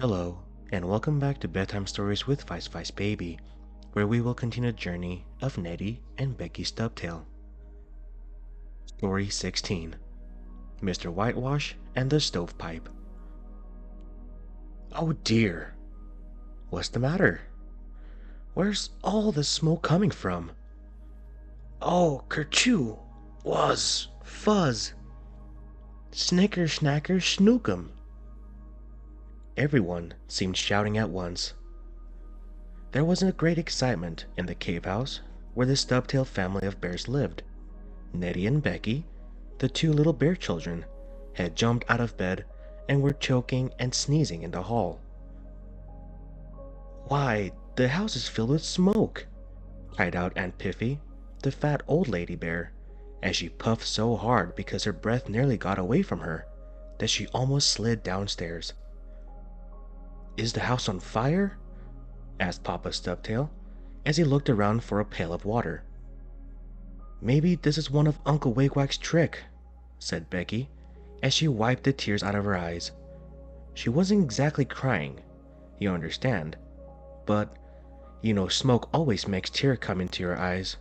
Hello, and welcome back to Bedtime Stories with Vice Vice Baby, where we will continue the journey of Neddie and Beckie Stubtail. Story 16, Mr. Whitewash and the Stovepipe. Oh dear, what's the matter? Where's all the smoke coming from? Oh, kerchoo, wuzz, fuzz, snicker snacker snookum. Everyone seemed shouting at once. There was a great excitement in the cave house where the Stubtail family of bears lived. Neddie and Beckie, the two little bear children, had jumped out of bed and were choking and sneezing in the hall. "Why, the house is filled with smoke!" cried out Aunt Piffy, the fat old lady bear, as she puffed so hard because her breath nearly got away from her that she almost slid downstairs. "Is the house on fire?" asked Papa Stubtail as he looked around for a pail of water. "Maybe this is one of Uncle Wigwag's tricks," said Beckie as she wiped the tears out of her eyes. She wasn't exactly crying, you understand, but you know smoke always makes tears come into your eyes.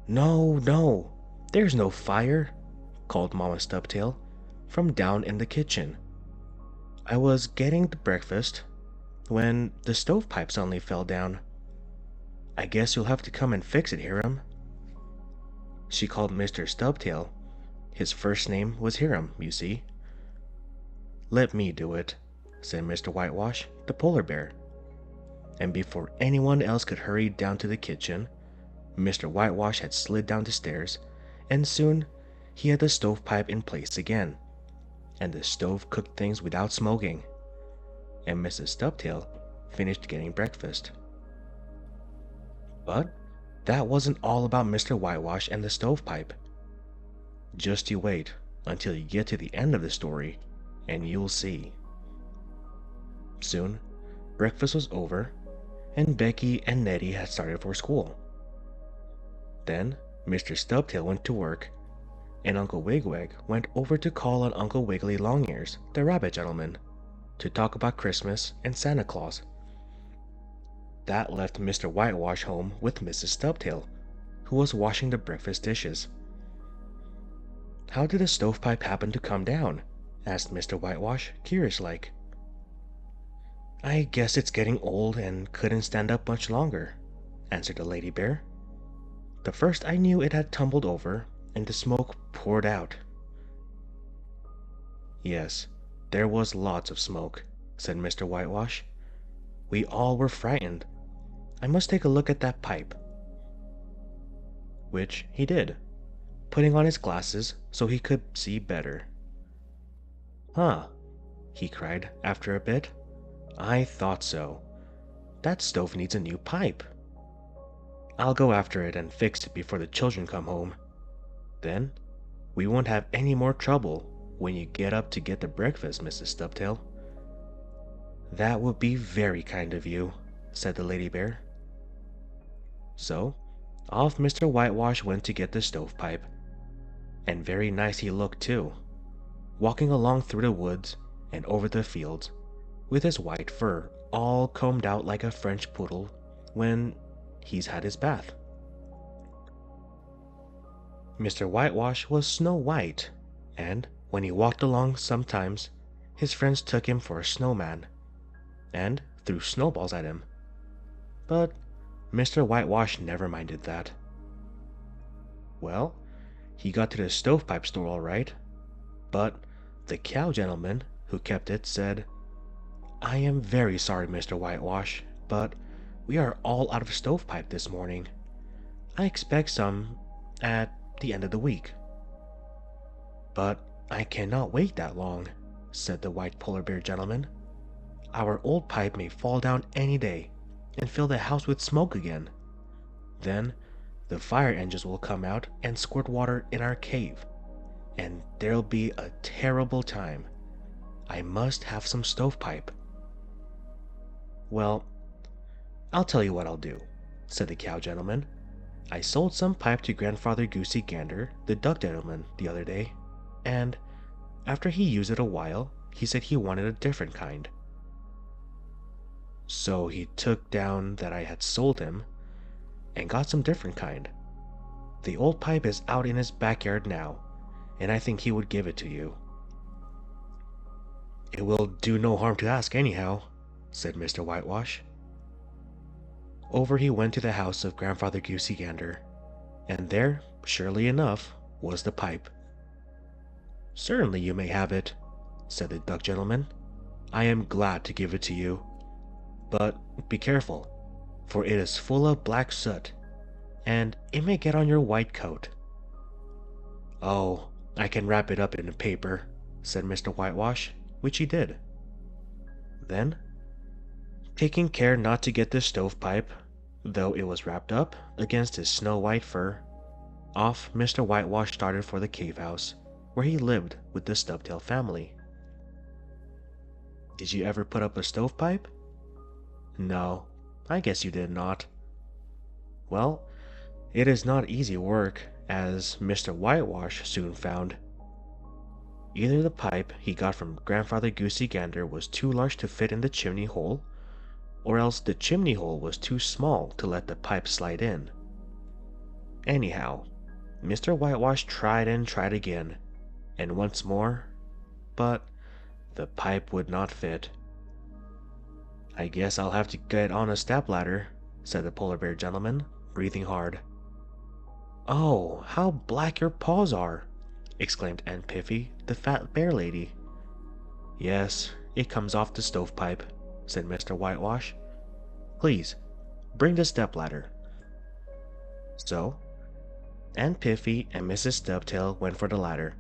No, there's no fire," called Mama Stubtail from down in the kitchen. "I was getting the breakfast when the stovepipe suddenly fell down. I guess you'll have to come and fix it, Hiram." She called Mr. Stubtail. His first name was Hiram, you see. "Let me do it," said Mr. Whitewash, the polar bear. And before anyone else could hurry down to the kitchen, Mr. Whitewash had slid down the stairs, and soon he had the stovepipe in place again, and the stove cooked things without smoking, and Mrs. Stubtail finished getting breakfast. But that wasn't all about Mr. Whitewash and the stovepipe. Just you wait until you get to the end of the story, and you'll see. Soon, breakfast was over, and Beckie and Neddie had started for school. Then Mr. Stubtail went to work, and Uncle Wigwag went over to call on Uncle Wiggily Longears, the rabbit gentleman, to talk about Christmas and Santa Claus. That left Mr. Whitewash home with Mrs. Stubtail, who was washing the breakfast dishes. "How did the stovepipe happen to come down?" asked Mr. Whitewash, curious-like. "I guess it's getting old and couldn't stand up much longer," answered the lady bear. "The first I knew it had tumbled over and the smoke poured out." "Yes, there was lots of smoke," said Mr. Whitewash. "We all were frightened. I must take a look at that pipe." Which he did, putting on his glasses so he could see better. "Huh," he cried after a bit. "I thought so. That stove needs a new pipe. I'll go after it and fix it before the children come home. Then we won't have any more trouble when you get up to get the breakfast, Mrs. Stubtail." "That would be very kind of you," said the lady bear. So off Mr. Whitewash went to get the stovepipe. And very nice he looked too, walking along through the woods and over the fields, with his white fur all combed out like a French poodle when he's had his bath. Mr. Whitewash was snow white, and when he walked along sometimes his friends took him for a snowman, and threw snowballs at him. But Mr. Whitewash never minded that. Well, he got to the stovepipe store all right, but the cow gentleman who kept it said, "I am very sorry, Mr. Whitewash, but we are all out of stovepipe this morning. I expect some at the end of the week." "But I cannot wait that long," said the white polar bear gentleman. "Our old pipe may fall down any day and fill the house with smoke again. Then the fire engines will come out and squirt water in our cave, and there'll be a terrible time. I must have some stovepipe." "Well, I'll tell you what I'll do," said the cow gentleman. "I sold some pipe to Grandfather Goosey Gander, the duck gentleman, the other day, and after he used it a while, he said he wanted a different kind. So he took down that I had sold him and got some different kind. The old pipe is out in his backyard now, and I think he would give it to you." "It will do no harm to ask anyhow," said Mr. Whitewash. Over he went to the house of Grandfather Goosey Gander, and there, surely enough, was the pipe. "Certainly you may have it," said the duck gentleman. "I am glad to give it to you. But be careful, for it is full of black soot, and it may get on your white coat." "Oh, I can wrap it up in paper," said Mr. Whitewash, which he did. Then, taking care not to get the stovepipe, though it was wrapped up against his snow-white fur, off Mr. Whitewash started for the cave house, where he lived with the Stubtail family. Did you ever put up a stovepipe? No, I guess you did not. Well, it is not easy work, as Mr. Whitewash soon found. Either the pipe he got from Grandfather Goosey Gander was too large to fit in the chimney hole, or else the chimney hole was too small to let the pipe slide in. Anyhow, Mr. Whitewash tried and tried again, and once more, but the pipe would not fit. "I guess I'll have to get on a stepladder," said the polar bear gentleman, breathing hard. "Oh, how black your paws are!" exclaimed Aunt Piffy, the fat bear lady. "Yes, it comes off the stovepipe," said Mr. Whitewash. "Please, bring the stepladder." So, Aunt Piffy and Mrs. Stubtail went for the ladder,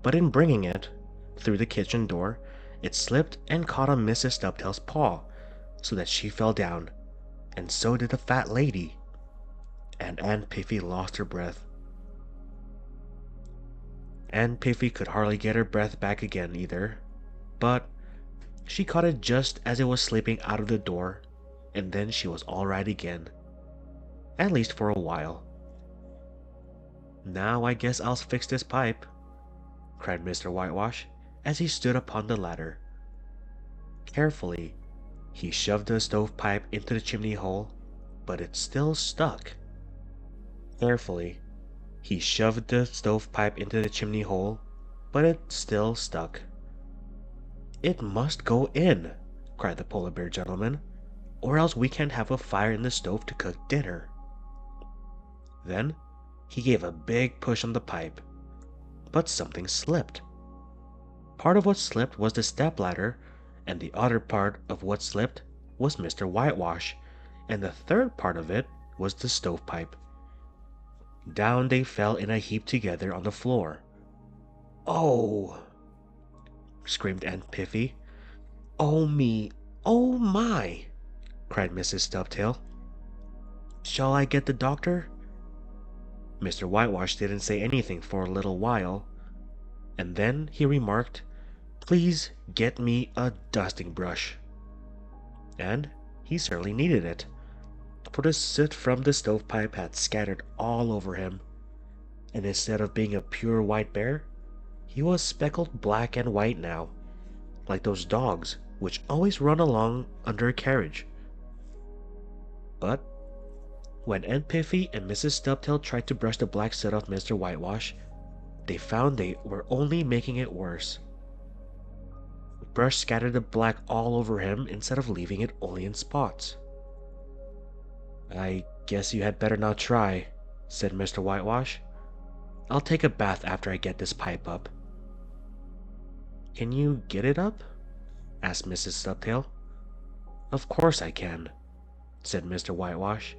but in bringing it through the kitchen door, it slipped and caught on Mrs. Stubtail's paw, so that she fell down, and so did the fat lady, and Aunt Piffy lost her breath. Aunt Piffy could hardly get her breath back again either, but she caught it just as it was slipping out of the door, and then she was all right again, at least for a while. "Now I guess I'll fix this pipe," cried Mr. Whitewash as he stood upon the ladder. Carefully, he shoved the stovepipe into the chimney hole, but it still stuck. Carefully, he shoved the stovepipe into the chimney hole, but it still stuck. "It must go in," cried the polar bear gentleman, "or else we can't have a fire in the stove to cook dinner." Then he gave a big push on the pipe, but something slipped. Part of what slipped was the stepladder, and the other part of what slipped was Mr. Whitewash, and the third part of it was the stovepipe. Down they fell in a heap together on the floor. "Oh!" screamed Aunt Piffy. "Oh me! Oh my!" cried Mrs. Stubtail. "Shall I get the doctor?" Mr. Whitewash didn't say anything for a little while, and then he remarked, "Please get me a dusting brush." And he certainly needed it, for the soot from the stovepipe had scattered all over him, and instead of being a pure white bear, he was speckled black and white now, like those dogs which always run along under a carriage. But when Aunt Piffy and Mrs. Stubtail tried to brush the black soot off Mr. Whitewash, they found they were only making it worse. The brush scattered the black all over him instead of leaving it only in spots. "I guess you had better not try," said Mr. Whitewash. "I'll take a bath after I get this pipe up." "Can you get it up?" asked Mrs. Stubtail. "Of course I can," said Mr. Whitewash.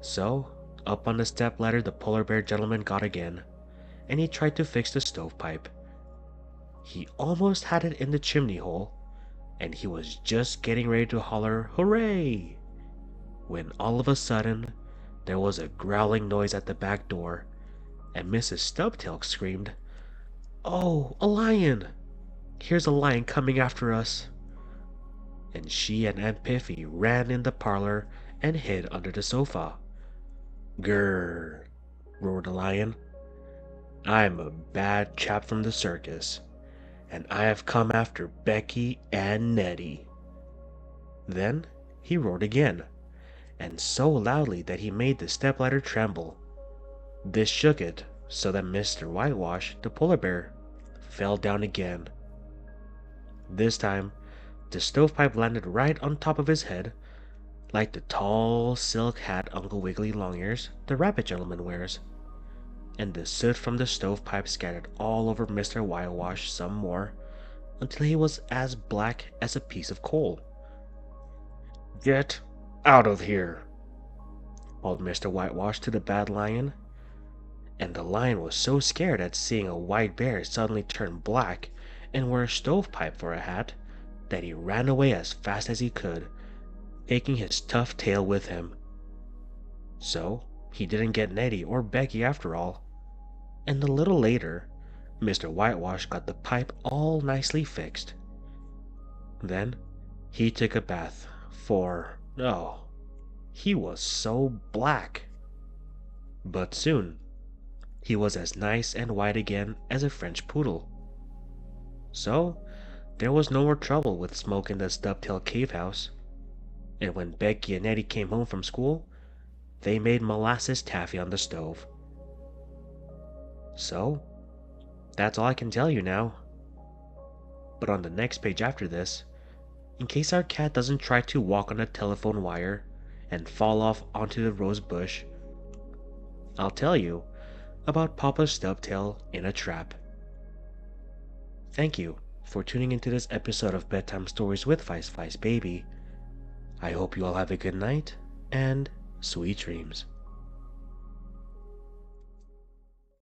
So, up on the stepladder the polar bear gentleman got again, and he tried to fix the stovepipe. He almost had it in the chimney hole, and he was just getting ready to holler "Hooray!" when all of a sudden there was a growling noise at the back door, and Mrs. Stubtail screamed, "Oh, a lion! Here's a lion coming after us!" And she and Aunt Piffy ran in the parlor and hid under the sofa. "Grrr!" roared the lion. "I'm a bad chap from the circus, and I have come after Beckie and Neddie." Then he roared again, and so loudly that he made the stepladder tremble. This shook it so that Mr. Whitewash, the polar bear, fell down again. This time, the stovepipe landed right on top of his head, like the tall silk hat Uncle Wiggily Longears, the rabbit gentleman, wears. And the soot from the stovepipe scattered all over Mr. Whitewash some more, until he was as black as a piece of coal. "Get out of here!" called Mr. Whitewash to the bad lion. And the lion was so scared at seeing a white bear suddenly turn black and wear a stovepipe for a hat that he ran away as fast as he could, taking his tough tail with him. So he didn't get Neddie or Beckie after all, and a little later, Mr. Whitewash got the pipe all nicely fixed. Then he took a bath, for, oh, he was so black. But soon, he was as nice and white again as a French poodle. So there was no more trouble with smoke in the Stubtail cave house. And when Beckie and Neddie came home from school, they made molasses taffy on the stove. So that's all I can tell you now. But on the next page after this, in case our cat doesn't try to walk on a telephone wire and fall off onto the rose bush, I'll tell you about Papa Stubtail in a trap. Thank you for tuning into this episode of Bedtime Stories with Vice Baby. I hope you all have a good night and sweet dreams.